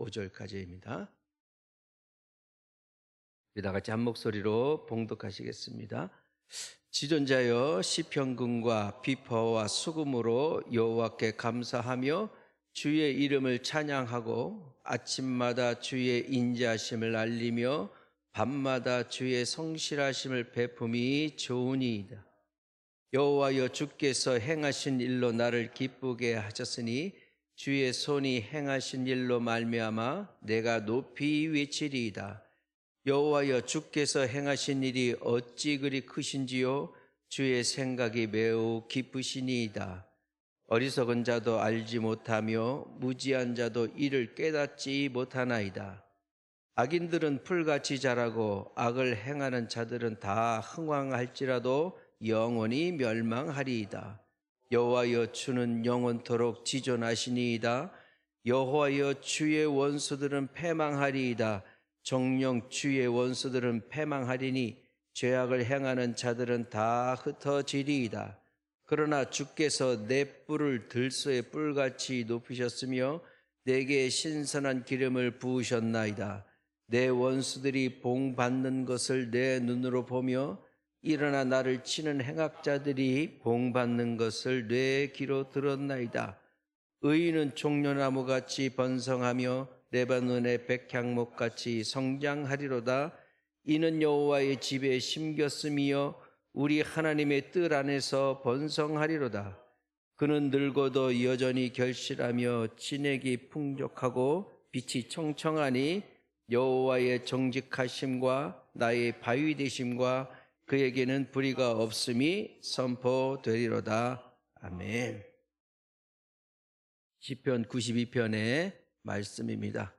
5절까지입니다. 우리 다 같이 한 목소리로 봉독하시겠습니다. 지존자여 시편군과 비퍼와 수금으로 여호와께 감사하며 주의 이름을 찬양하고 아침마다 주의 인자하심을 알리며 밤마다 주의 성실하심을 베품이 좋으니이다. 여호와여 주께서 행하신 일로 나를 기쁘게 하셨으니 주의 손이 행하신 일로 말미암아 내가 높이 외치리이다. 여호와여 주께서 행하신 일이 어찌 그리 크신지요 주의 생각이 매우 깊으시니이다. 어리석은 자도 알지 못하며 무지한 자도 이를 깨닫지 못하나이다. 악인들은 풀같이 자라고 악을 행하는 자들은 다 흥왕할지라도 영원히 멸망하리이다. 여호와여 주는 영원토록 지존하시니이다. 여호와여 주의 원수들은 패망하리이다. 정녕 주의 원수들은 패망하리니 죄악을 행하는 자들은 다 흩어지리이다. 그러나 주께서 내 뿔을 들소의 뿔같이 높이셨으며 내게 신선한 기름을 부으셨나이다. 내 원수들이 봉받는 것을 내 눈으로 보며 일어나 나를 치는 행악자들이 봉받는 것을 내 귀로 들었나이다. 의인은 종려나무같이 번성하며 레바논의 백향목같이 성장하리로다. 이는 여호와의 집에 심겼음이요 우리 하나님의 뜰 안에서 번성하리로다. 그는 늙어도 여전히 결실하며 진액이 풍족하고 빛이 청청하니 여호와의 정직하심과 나의 바위 되심과 그에게는 불의가 없음이 선포되리로다. 아멘. 시편 92편의 말씀입니다.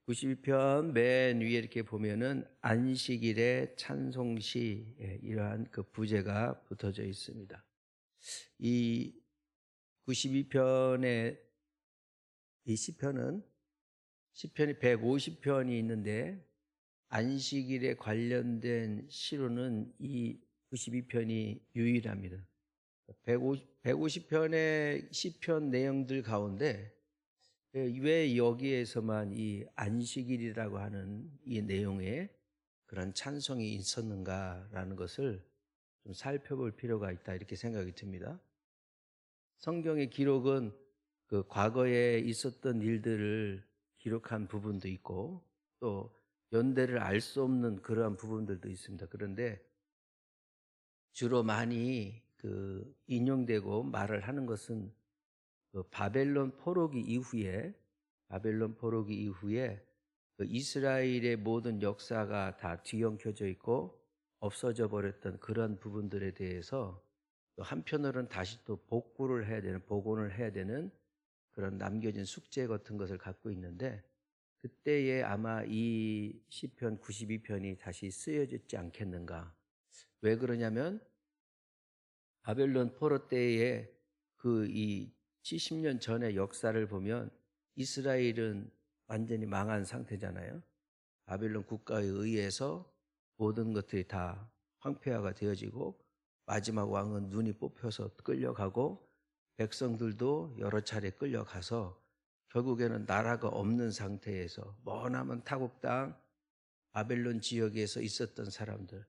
92편 맨 위에 이렇게 보면은 안식일의 찬송시, 이러한 그 부제가 붙어져 있습니다. 이 92편의 이 시편이 150편이 있는데 안식일에 관련된 시로는 이 92편이 유일합니다. 150편의 시편 내용들 가운데 왜 여기에서만 이 안식일이라고 하는 이 내용에 그런 찬송이 있었는가라는 것을 좀 살펴볼 필요가 있다, 이렇게 생각이 듭니다. 성경의 기록은 그 과거에 있었던 일들을 기록한 부분도 있고 또 연대를 알 수 없는 그러한 부분들도 있습니다. 그런데 주로 많이 인용되고 말을 하는 것은 바벨론 포로기 이후에 이스라엘의 모든 역사가 다 뒤엉켜져 있고 없어져 버렸던 그런 부분들에 대해서 또 한편으로는 다시 또 복원을 해야 되는 그런 남겨진 숙제 같은 것을 갖고 있는데, 그때에 아마 이 시편 92편이 다시 쓰여졌지 않겠는가. 왜 그러냐면 바벨론 포로 때에 이 70년 전의 역사를 보면 이스라엘은 완전히 망한 상태잖아요. 바벨론 국가에 의해서 모든 것들이 다 황폐화가 되어지고 마지막 왕은 눈이 뽑혀서 끌려가고 백성들도 여러 차례 끌려가서 결국에는 나라가 없는 상태에서 머나먼 타국 땅 바벨론 지역에서 있었던 사람들,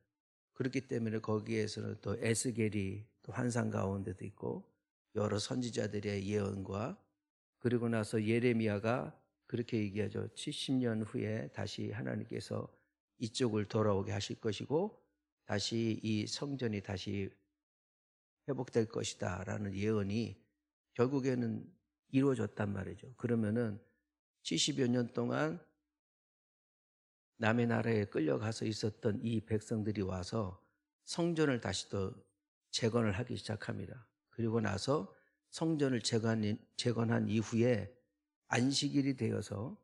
그렇기 때문에 거기에서는 또 에스겔이 또 환상 가운데도 있고 여러 선지자들의 예언과, 그리고 나서 예레미야가 그렇게 얘기하죠. 70년 후에 다시 하나님께서 이쪽을 돌아오게 하실 것이고 다시 이 성전이 다시 회복될 것이다 라는 예언이 결국에는 이루어졌단 말이죠. 그러면은 70여 년 동안 남의 나라에 끌려가서 있었던 이 백성들이 와서 성전을 다시 또 재건을 하기 시작합니다. 그리고 나서 성전을 재건한 이후에 안식일이 되어서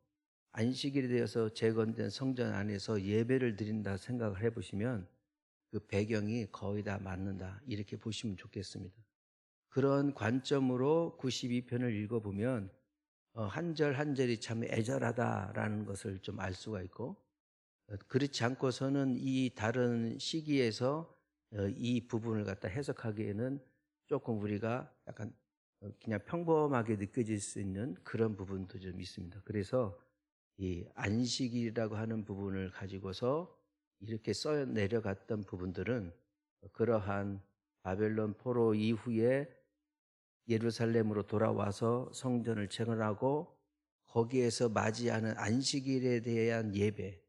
재건된 성전 안에서 예배를 드린다 생각을 해보시면 그 배경이 거의 다 맞는다, 이렇게 보시면 좋겠습니다. 그런 관점으로 92편을 읽어보면 한 절 한 절이 참 애절하다라는 것을 좀 알 수가 있고, 그렇지 않고서는 이 다른 시기에서 이 부분을 갖다 해석하기에는 조금 우리가 약간 그냥 평범하게 느껴질 수 있는 그런 부분도 좀 있습니다. 그래서 이 안식일이라고 하는 부분을 가지고서 이렇게 써 내려갔던 부분들은 그러한 바벨론 포로 이후에 예루살렘으로 돌아와서 성전을 재건하고 거기에서 맞이하는 안식일에 대한 예배,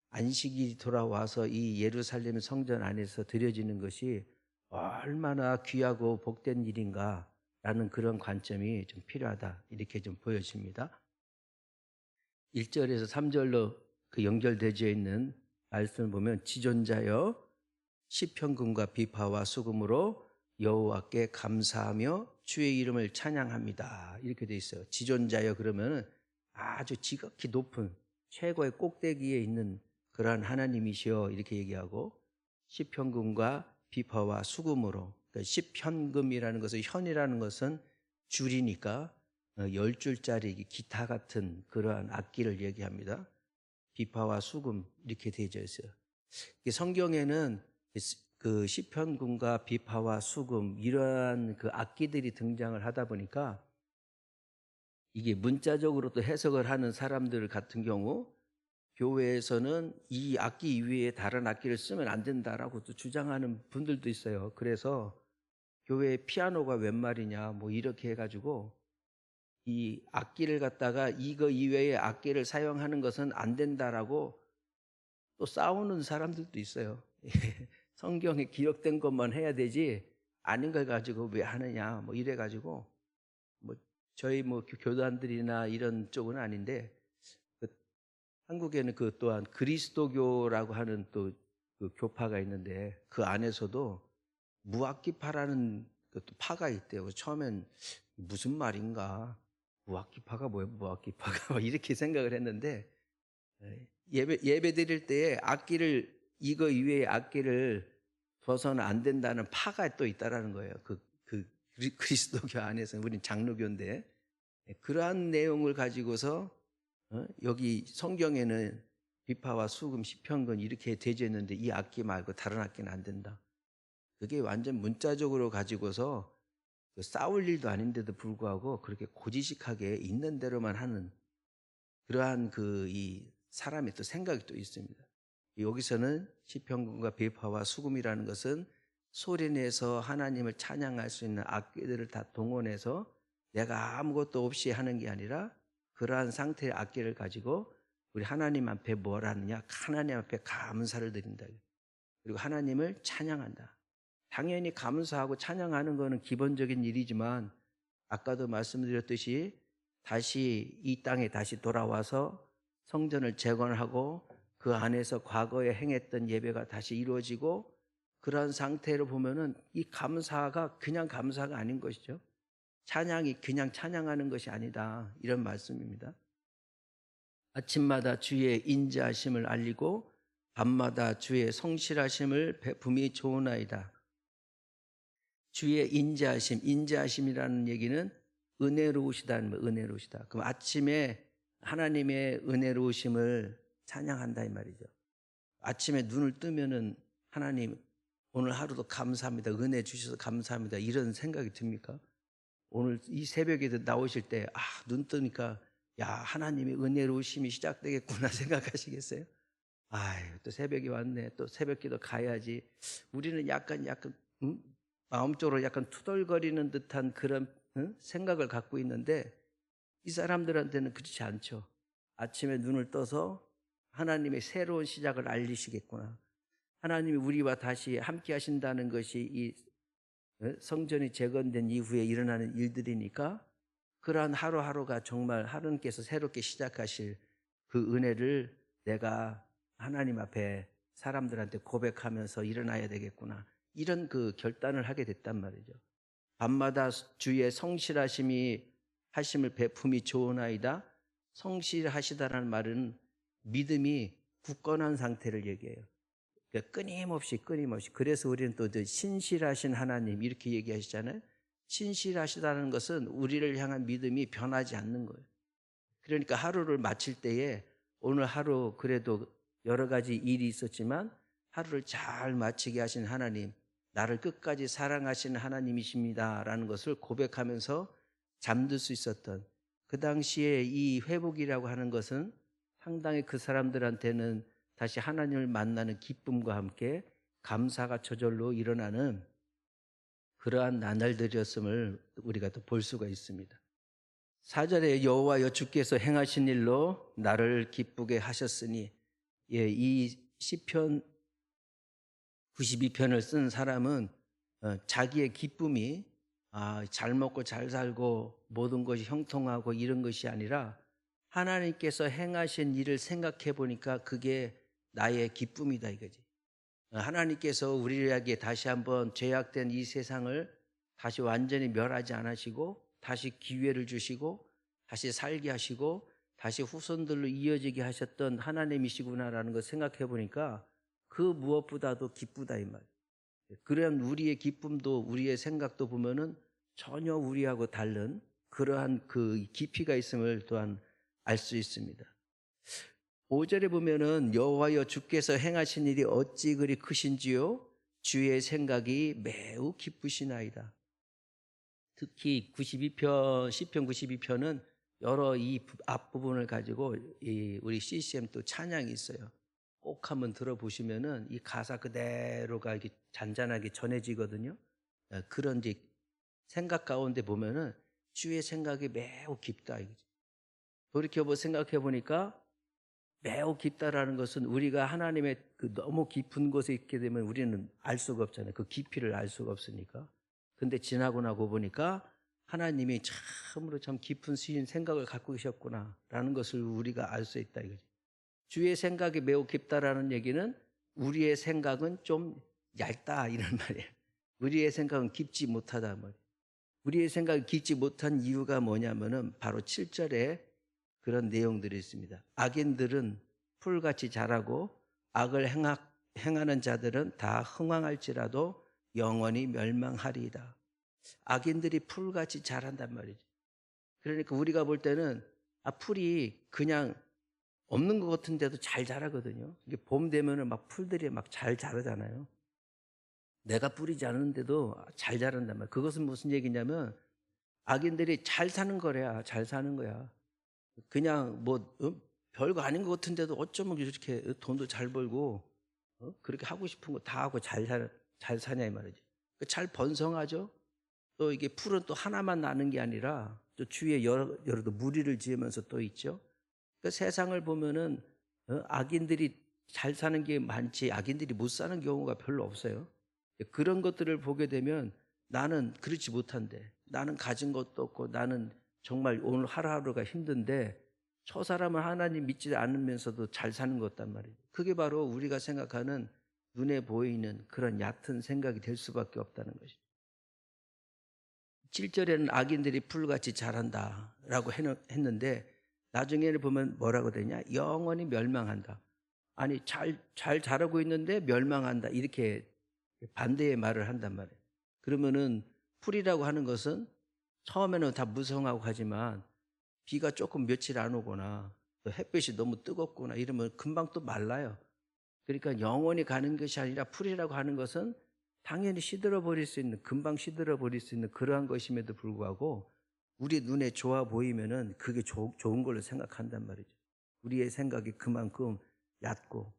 안식일이 돌아와서 이 예루살렘 성전 안에서 드려지는 것이 얼마나 귀하고 복된 일인가라는 그런 관점이 좀 필요하다, 이렇게 좀 보여집니다. 1절에서 3절로 그 연결되어 있는 말씀을 보면, 지존자여 시편금과 비파와 수금으로 여호와께 감사하며 주의 이름을 찬양합니다, 이렇게 돼 있어요. 지존자여 그러면 아주 지극히 높은 최고의 꼭대기에 있는 그러한 하나님이시여, 이렇게 얘기하고, 시편금과 비파와 수금으로, 그러니까 시편금이라는 것은, 현이라는 것은 줄이니까 10줄짜리 기타 같은 그러한 악기를 얘기합니다. 비파와 수금 이렇게 되어져 있어요. 성경에는 그 시편금과 비파와 수금 이러한 그 악기들이 등장을 하다 보니까 이게 문자적으로 또 해석을 하는 사람들 같은 경우, 교회에서는 이 악기 이외에 다른 악기를 쓰면 안 된다라고 또 주장하는 분들도 있어요. 그래서 교회에 피아노가 웬 말이냐 뭐 이렇게 해가지고 이 악기를 갖다가 이거 이외의 악기를 사용하는 것은 안 된다라고 또 싸우는 사람들도 있어요. 성경에 기록된 것만 해야 되지 아닌 걸 가지고 왜 하느냐 뭐 이래가지고, 뭐 저희 뭐 교단들이나 이런 쪽은 아닌데, 그 한국에는 그 또한 그리스도교라고 하는 또 그 교파가 있는데 그 안에서도 무악기파라는 그 또 파가 있대요. 처음엔 무슨 말인가, 무악기파가 뭐예요, 무악기파가 이렇게 생각을 했는데, 예배 드릴 때에 악기를, 이거 이외의 악기를 둬서는 안 된다는 파가 또 있다라는 거예요. 그 그리스도교 안에서는, 우리는 장로교인데, 그러한 내용을 가지고서 여기 성경에는 비파와 수금, 시편금 이렇게 되어 있는데 이 악기 말고 다른 악기는 안 된다. 그게 완전 문자적으로 가지고서 싸울 일도 아닌데도 불구하고 그렇게 고지식하게 있는 대로만 하는 그러한 이 사람의 또 생각이 또 있습니다. 여기서는 시편금과 비파와 수금이라는 것은 소리내서 하나님을 찬양할 수 있는 악기들을 다 동원해서 내가 아무것도 없이 하는 게 아니라 그러한 상태의 악기를 가지고 우리 하나님 앞에 뭘 하느냐, 하나님 앞에 감사를 드린다, 그리고 하나님을 찬양한다. 당연히 감사하고 찬양하는 것은 기본적인 일이지만, 아까도 말씀드렸듯이 다시 이 땅에 다시 돌아와서 성전을 재건하고 그 안에서 과거에 행했던 예배가 다시 이루어지고, 그런 상태로 보면은 이 감사가 그냥 감사가 아닌 것이죠. 찬양이 그냥 찬양하는 것이 아니다, 이런 말씀입니다. 아침마다 주의 인자하심을 알리고 밤마다 주의 성실하심을 베품이 좋으나이다. 주의 인자하심, 인자하심이라는 얘기는 은혜로우시다는 거예요. 은혜로우시다. 그럼 아침에 하나님의 은혜로우심을 찬양한다 이 말이죠. 아침에 눈을 뜨면은 하나님 오늘 하루도 감사합니다, 은혜 주셔서 감사합니다, 이런 생각이 듭니까? 오늘 이 새벽에도 나오실 때 눈 뜨니까 야, 하나님의 은혜로우심이 시작되겠구나 생각하시겠어요? 아유, 또 새벽이 왔네, 또 새벽기도 가야지. 우리는 약간 마음적으로 약간 투덜거리는 듯한 그런 생각을 갖고 있는데, 이 사람들한테는 그렇지 않죠. 아침에 눈을 떠서 하나님의 새로운 시작을 알리시겠구나, 하나님이 우리와 다시 함께 하신다는 것이 이 성전이 재건된 이후에 일어나는 일들이니까, 그러한 하루하루가 정말 하나님께서 새롭게 시작하실 그 은혜를 내가 하나님 앞에 사람들한테 고백하면서 일어나야 되겠구나, 이런 그 결단을 하게 됐단 말이죠. 밤마다 주의 성실하심을 베품이 좋으나이다. 성실하시다라는 말은 믿음이 굳건한 상태를 얘기해요. 그러니까 끊임없이. 그래서 우리는 또 신실하신 하나님 이렇게 얘기하시잖아요. 신실하시다는 것은 우리를 향한 믿음이 변하지 않는 거예요. 그러니까 하루를 마칠 때에 오늘 하루 그래도 여러 가지 일이 있었지만 하루를 잘 마치게 하신 하나님, 나를 끝까지 사랑하시는 하나님이십니다 라는 것을 고백하면서 잠들 수 있었던, 그 당시에 이 회복이라고 하는 것은 상당히 그 사람들한테는 다시 하나님을 만나는 기쁨과 함께 감사가 저절로 일어나는 그러한 나날들이었음을 우리가 또 볼 수가 있습니다. 4절에 여호와여 주께서 행하신 일로 나를 기쁘게 하셨으니, 이 시편 92편을 쓴 사람은 자기의 기쁨이 잘 먹고 잘 살고 모든 것이 형통하고 이런 것이 아니라 하나님께서 행하신 일을 생각해 보니까 그게 나의 기쁨이다 이거지. 하나님께서 우리에게 다시 한번 죄악된 이 세상을 다시 완전히 멸하지 않으시고 다시 기회를 주시고 다시 살게 하시고 다시 후손들로 이어지게 하셨던 하나님이시구나라는 걸 생각해 보니까 그 무엇보다도 기쁘다 이 말. 그런 우리의 기쁨도 우리의 생각도 보면은 전혀 우리하고 다른 그러한 그 깊이가 있음을 또한 알 수 있습니다. 5절에 보면은 여호와여 주께서 행하신 일이 어찌 그리 크신지요 주의 생각이 매우 기쁘시나이다. 특히 92편 시편 92편은 여러 이 앞부분을 가지고 우리 CCM 또 찬양이 있어요. 꼭 한번 들어보시면은 이 가사 그대로가 이렇게 잔잔하게 전해지거든요. 그런 이제 생각 가운데 보면은 주의 생각이 매우 깊다 이거죠. 돌이켜 생각해 보니까 매우 깊다라는 것은 우리가 하나님의 그 너무 깊은 곳에 있게 되면 우리는 알 수가 없잖아요. 그 깊이를 알 수가 없으니까. 근데 지나고 나고 보니까 하나님이 참으로 참 깊은 수인 생각을 갖고 계셨구나라는 것을 우리가 알 수 있다 이거죠. 주의 생각이 매우 깊다라는 얘기는 우리의 생각은 좀 얇다 이런 말이에요. 우리의 생각은 깊지 못하다 말이에요. 우리의 생각이 깊지 못한 이유가 뭐냐면은 바로 7절에 그런 내용들이 있습니다. 악인들은 풀같이 자라고 악을 행하는 자들은 다 흥왕할지라도 영원히 멸망하리이다. 악인들이 풀같이 자란단 말이죠. 그러니까 우리가 볼 때는 풀이 그냥 없는 것 같은데도 잘 자라거든요. 이게 봄 되면은 막 풀들이 막 잘 자라잖아요. 내가 뿌리지 않는데도 잘 자란단 말이에요. 그것은 무슨 얘기냐면 악인들이 잘 사는 거래야. 잘 사는 거야. 그냥 뭐 별거 아닌 것 같은데도 어쩌면 이렇게 돈도 잘 벌고 그렇게 하고 싶은 거 다 하고 잘 사냐 이 말이지. 잘 번성하죠. 또 이게 풀은 또 하나만 나는 게 아니라 또 주위에 여러 무리를 지으면서 또 있죠. 그러니까 세상을 보면은 악인들이 잘 사는 게 많지 악인들이 못 사는 경우가 별로 없어요. 그런 것들을 보게 되면 나는 그렇지 못한데, 나는 가진 것도 없고 나는 정말 오늘 하루하루가 힘든데 저 사람은 하나님 믿지 않으면서도 잘 사는 것 같단 말이에요. 그게 바로 우리가 생각하는 눈에 보이는 그런 얕은 생각이 될 수밖에 없다는 것이죠. 7절에는 악인들이 풀같이 자란다라고 했는데 나중에는 보면 뭐라고 되냐? 영원히 멸망한다. 아니 잘 자라고 있는데 멸망한다. 이렇게 반대의 말을 한단 말이에요. 그러면은 풀이라고 하는 것은 처음에는 다 무성하고 하지만 비가 조금 며칠 안 오거나 또 햇빛이 너무 뜨겁거나 이러면 금방 또 말라요. 그러니까 영원히 가는 것이 아니라 풀이라고 하는 것은 당연히 시들어 버릴 수 있는, 금방 시들어 버릴 수 있는 그러한 것임에도 불구하고 우리 눈에 좋아 보이면은 그게 좋은 걸로 생각한단 말이죠. 우리의 생각이 그만큼 얕고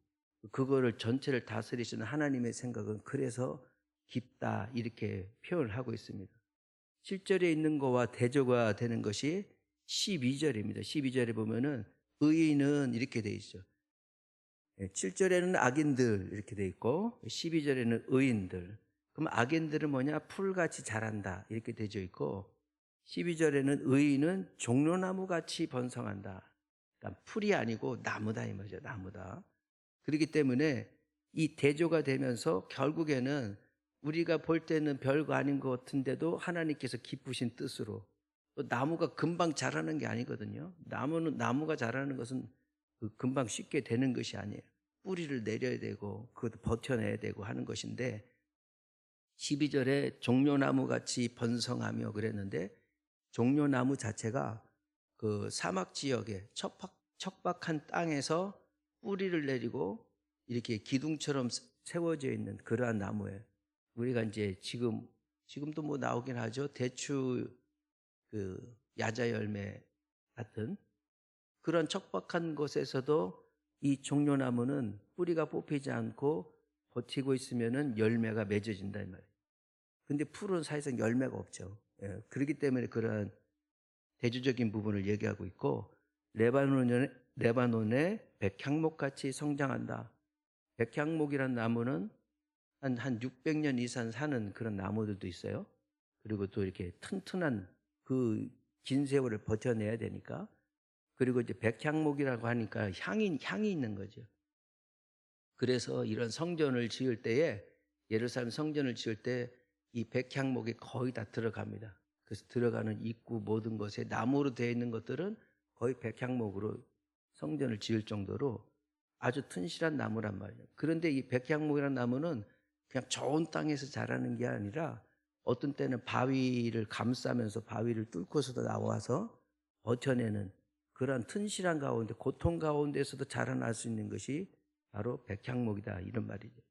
그거를 전체를 다스리시는 하나님의 생각은 그래서 깊다 이렇게 표현을 하고 있습니다. 7절에 있는 거와 대조가 되는 것이 12절입니다. 12절에 보면은 의인은 이렇게 돼 있죠. 7절에는 악인들 이렇게 돼 있고 12절에는 의인들. 그럼 악인들은 뭐냐? 풀같이 자란다 이렇게 되어 있고 12절에는 의인은 종려나무같이 번성한다. 그러니까 풀이 아니고 나무다 이 말이죠. 나무다. 그렇기 때문에 이 대조가 되면서 결국에는 우리가 볼 때는 별거 아닌 것 같은데도 하나님께서 기쁘신 뜻으로 또 나무가 금방 자라는 게 아니거든요. 나무가 자라는 것은 금방 쉽게 되는 것이 아니에요. 뿌리를 내려야 되고 그것도 버텨내야 되고 하는 것인데 12절에 종려나무 같이 번성하며 그랬는데 종려나무 자체가 그 사막 지역에 척박한 땅에서 뿌리를 내리고 이렇게 기둥처럼 세워져 있는 그러한 나무예요. 우리가 이제 지금도 뭐 나오긴 하죠. 대추 그 야자 열매 같은 그런 척박한 곳에서도 이 종려나무는 뿌리가 뽑히지 않고 버티고 있으면은 열매가 맺어진다 이 말이에요. 근데 풀은 사실상 열매가 없죠. 예, 그렇기 때문에 그런 대조적인 부분을 얘기하고 있고, 레바논의 백향목같이 성장한다. 백향목이란 나무는 한 600년 이상 사는 그런 나무들도 있어요. 그리고 또 이렇게 튼튼한 그 긴 세월을 버텨내야 되니까. 그리고 이제 백향목이라고 하니까 향이 있는 거죠. 그래서 이런 성전을 지을 때에, 예루살렘 성전을 지을 때 이 백향목이 거의 다 들어갑니다. 그래서 들어가는 입구 모든 것에 나무로 되어 있는 것들은 거의 백향목으로 성전을 지을 정도로 아주 튼실한 나무란 말이에요. 그런데 이 백향목이라는 나무는 그냥 좋은 땅에서 자라는 게 아니라 어떤 때는 바위를 감싸면서 바위를 뚫고서도 나와서 버텨내는 그런 튼실한 가운데, 고통 가운데서도 자라날 수 있는 것이 바로 백향목이다 이런 말이죠.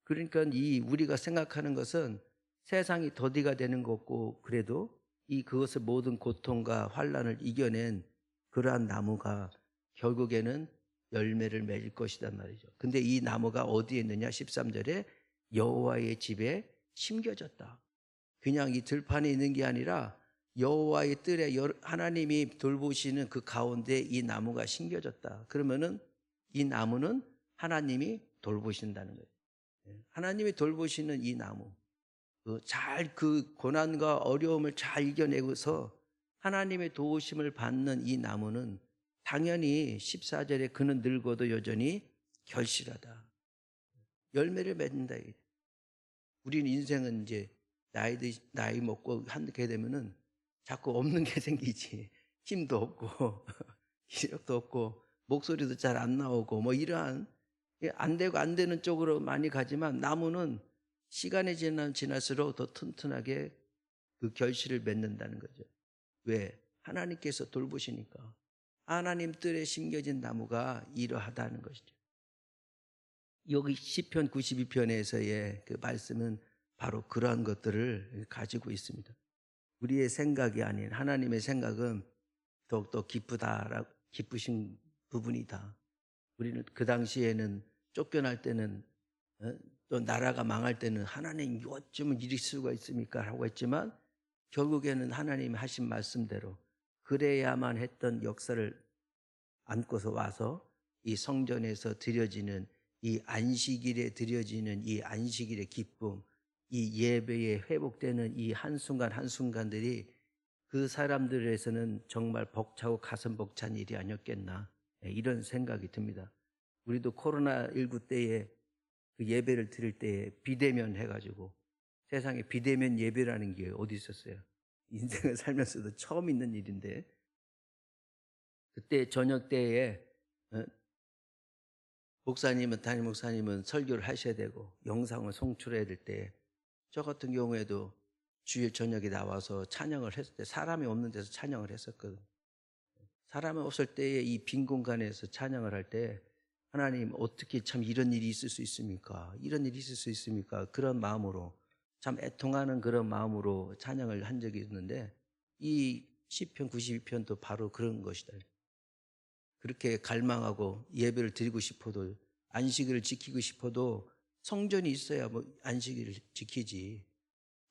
그러니까 이 우리가 생각하는 것은 세상이 더디가 되는 거고, 그래도 이 그것을 모든 고통과 환난을 이겨낸 그러한 나무가 결국에는 열매를 맺을 것이단 말이죠. 근데 이 나무가 어디에 있느냐? 13절에 여호와의 집에 심겨졌다. 그냥 이 들판에 있는 게 아니라 여호와의 뜰에 하나님이 돌보시는 그 가운데 이 나무가 심겨졌다. 그러면은 이 나무는 하나님이 돌보신다는 거예요. 하나님이 돌보시는 이 나무, 그 고난과 어려움을 잘 이겨내고서 하나님의 도우심을 받는 이 나무는 당연히 14절에 그는 늙어도 여전히 결실하다. 열매를 맺는다. 우리는 인생은 이제 나이 먹고 하게 되면은 자꾸 없는 게 생기지. 힘도 없고 기력도 없고 목소리도 잘 안 나오고 뭐 이러한 안 되고 안 되는 쪽으로 많이 가지만, 나무는 시간이 지날수록 더 튼튼하게 그 결실을 맺는다는 거죠. 왜? 하나님께서 돌보시니까. 하나님 뜰에 심겨진 나무가 이러하다는 것이죠. 여기 시편 92편에서의 그 말씀은 바로 그러한 것들을 가지고 있습니다. 우리의 생각이 아닌 하나님의 생각은 더욱더 기쁘신 부분이다. 우리는 그 당시에는 쫓겨날 때는, 또 나라가 망할 때는 하나님 어쩌면 이럴 수가 있습니까? 라고 했지만 결국에는 하나님이 하신 말씀대로 그래야만 했던 역사를 안고서 와서 이 성전에서 드려지는 이 안식일에 드려지는 이 안식일의 기쁨, 이 예배에 회복되는 이 한순간 한순간들이 그 사람들에서는 정말 벅차고 가슴 벅찬 일이 아니었겠나, 이런 생각이 듭니다. 우리도 코로나19 때에 그 예배를 드릴 때에 비대면 해가지고, 세상에 비대면 예배라는 게 어디 있었어요? 인생을 살면서도 처음 있는 일인데, 그때 저녁 때에 담임 목사님은 설교를 하셔야 되고 영상을 송출해야 될 때, 저 같은 경우에도 주일 저녁에 나와서 찬양을 했을 때 사람이 없는 데서 찬양을 했었거든. 사람이 없을 때에 이 빈 공간에서 찬양을 할 때, 하나님 어떻게 참 이런 일이 있을 수 있습니까? 이런 일이 있을 수 있습니까? 그런 마음으로, 참 애통하는 그런 마음으로 찬양을 한 적이 있는데, 이 시편 92편도 바로 그런 것이다. 그렇게 갈망하고 예배를 드리고 싶어도, 안식일을 지키고 싶어도 성전이 있어야 뭐 안식일을 지키지.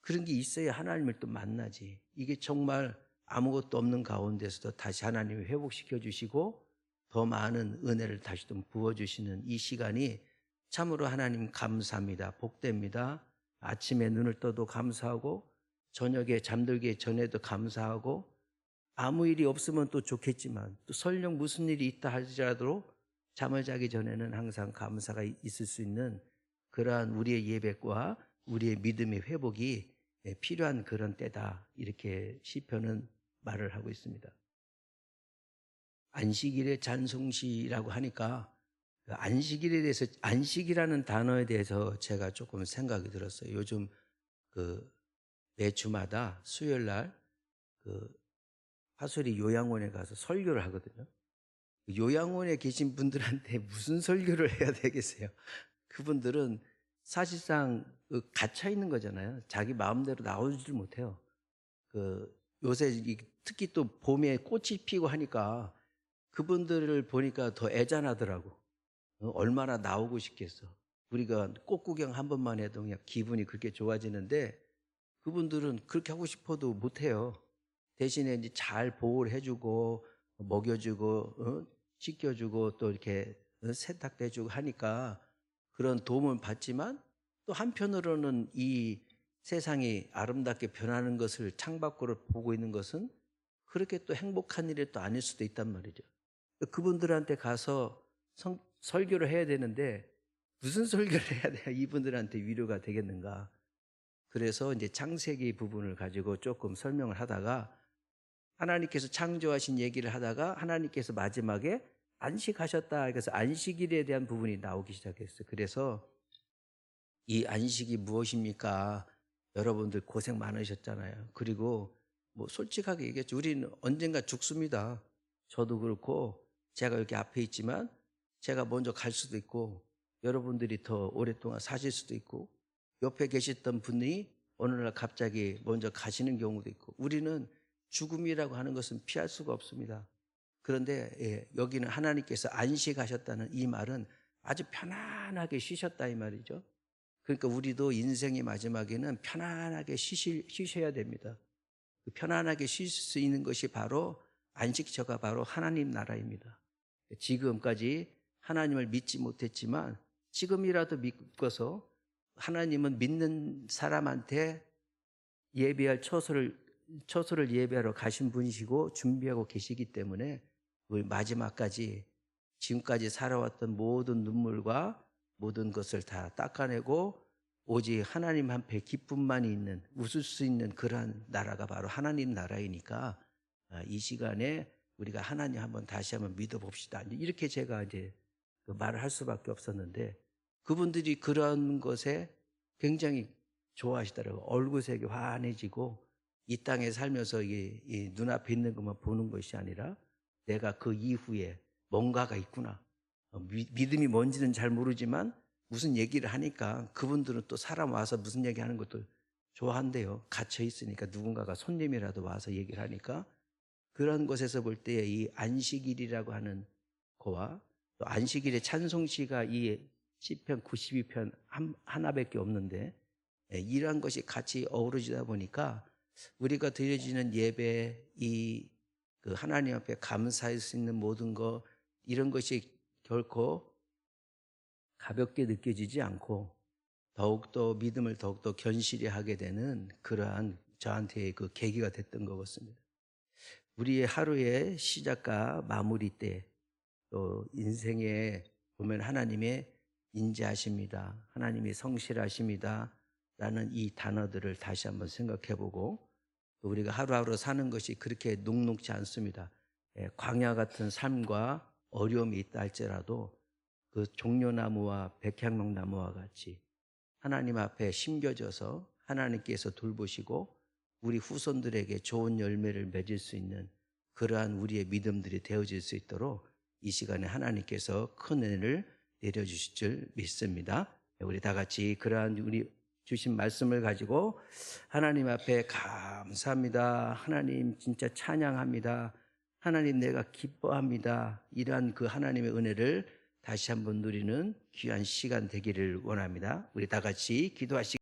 그런 게 있어야 하나님을 또 만나지. 이게 정말 아무것도 없는 가운데서도 다시 하나님이 회복시켜 주시고 더 많은 은혜를 다시 좀 부어주시는 이 시간이 참으로 하나님 감사합니다. 복됩니다. 아침에 눈을 떠도 감사하고 저녁에 잠들기 전에도 감사하고, 아무 일이 없으면 또 좋겠지만 또 설령 무슨 일이 있다 할지라도 잠을 자기 전에는 항상 감사가 있을 수 있는 그러한 우리의 예배과 우리의 믿음의 회복이 필요한 그런 때다, 이렇게 시편은 말을 하고 있습니다. 안식일의 찬송시라고 하니까 그 안식일에 대해서, 안식이라는 단어에 대해서 제가 조금 생각이 들었어요. 요즘 그 매주마다 수요일 날그 화수리 요양원에 가서 설교를 하거든요. 요양원에 계신 분들한테 무슨 설교를 해야 되겠어요? 그분들은 사실상 갇혀 있는 거잖아요. 자기 마음대로 나오지를 못해요. 요새 특히 또 봄에 꽃이 피고 하니까 그분들을 보니까 더 애잔하더라고. 얼마나 나오고 싶겠어. 우리가 꽃 구경 한 번만 해도 그냥 기분이 그렇게 좋아지는데 그분들은 그렇게 하고 싶어도 못 해요. 대신에 이제 잘 보호를 해 주고 먹여 주고 씻겨 주고 또 이렇게 세탁도 해 주고 하니까 그런 도움을 받지만 또 한편으로는 이 세상이 아름답게 변하는 것을 창밖으로 보고 있는 것은 그렇게 또 행복한 일이 또 아닐 수도 있단 말이죠. 그분들한테 가서 설교를 해야 되는데 무슨 설교를 해야 돼야 이분들한테 위로가 되겠는가. 그래서 이제 창세기 부분을 가지고 조금 설명을 하다가 하나님께서 창조하신 얘기를 하다가 하나님께서 마지막에 안식하셨다. 그래서 안식일에 대한 부분이 나오기 시작했어요. 그래서 이 안식이 무엇입니까? 여러분들 고생 많으셨잖아요. 그리고 뭐 솔직하게 얘기했죠. 우리는 언젠가 죽습니다. 저도 그렇고 제가 여기 앞에 있지만 제가 먼저 갈 수도 있고 여러분들이 더 오랫동안 사실 수도 있고 옆에 계셨던 분이 어느 날 갑자기 먼저 가시는 경우도 있고 우리는 죽음이라고 하는 것은 피할 수가 없습니다. 그런데 여기는 하나님께서 안식하셨다는 이 말은 아주 편안하게 쉬셨다 이 말이죠. 그러니까 우리도 인생의 마지막에는 편안하게 쉬셔야 됩니다. 그 편안하게 쉴 수 있는 것이 바로 안식처가 바로 하나님 나라입니다. 지금까지 하나님을 믿지 못했지만 지금이라도 믿고서 하나님은 믿는 사람한테 예배할 처소를 예배하러 가신 분이시고 준비하고 계시기 때문에 우리 마지막까지 지금까지 살아왔던 모든 눈물과 모든 것을 다 닦아내고 오직 하나님 앞에 기쁨만이 있는 웃을 수 있는 그러한 나라가 바로 하나님 나라이니까 이 시간에 우리가 하나님 한번 다시 한번 믿어봅시다. 이렇게 제가 이제 그 말을 할 수밖에 없었는데 그분들이 그런 것에 굉장히 좋아하시더라고요. 얼굴색이 환해지고 이 땅에 살면서 이 눈앞에 있는 것만 보는 것이 아니라 내가 그 이후에 뭔가가 있구나. 믿음이 뭔지는 잘 모르지만 무슨 얘기를 하니까 그분들은 또 사람 와서 무슨 얘기하는 것도 좋아한대요. 갇혀 있으니까 누군가가 손님이라도 와서 얘기를 하니까 그런 것에서 볼 때 이 안식일이라고 하는 거와 또 안식일의 찬송시가 이 시편 92편 하나밖에 없는데 이러한 것이 같이 어우러지다 보니까 우리가 드려지는 예배 그 하나님 앞에 감사할 수 있는 모든 것 이런 것이 결코 가볍게 느껴지지 않고 더욱더 믿음을 더욱더 견실히 하게 되는 그러한 저한테의 그 계기가 됐던 것 같습니다. 우리의 하루의 시작과 마무리 때 또 인생에 보면 하나님의 인자하십니다. 하나님이 성실하십니다. 라는 이 단어들을 다시 한번 생각해 보고 또 우리가 하루하루 사는 것이 그렇게 녹록지 않습니다. 광야 같은 삶과 어려움이 있다 할지라도 그 종려나무와 백향목나무와 같이 하나님 앞에 심겨져서 하나님께서 돌보시고 우리 후손들에게 좋은 열매를 맺을 수 있는 그러한 우리의 믿음들이 되어질 수 있도록 이 시간에 하나님께서 큰 은혜를 내려주실 줄 믿습니다. 우리 다 같이 그러한 우리 주신 말씀을 가지고 하나님 앞에 감사합니다. 하나님 진짜 찬양합니다. 하나님 내가 기뻐합니다. 이러한 그 하나님의 은혜를 다시 한번 누리는 귀한 시간 되기를 원합니다. 우리 다 같이 기도하시기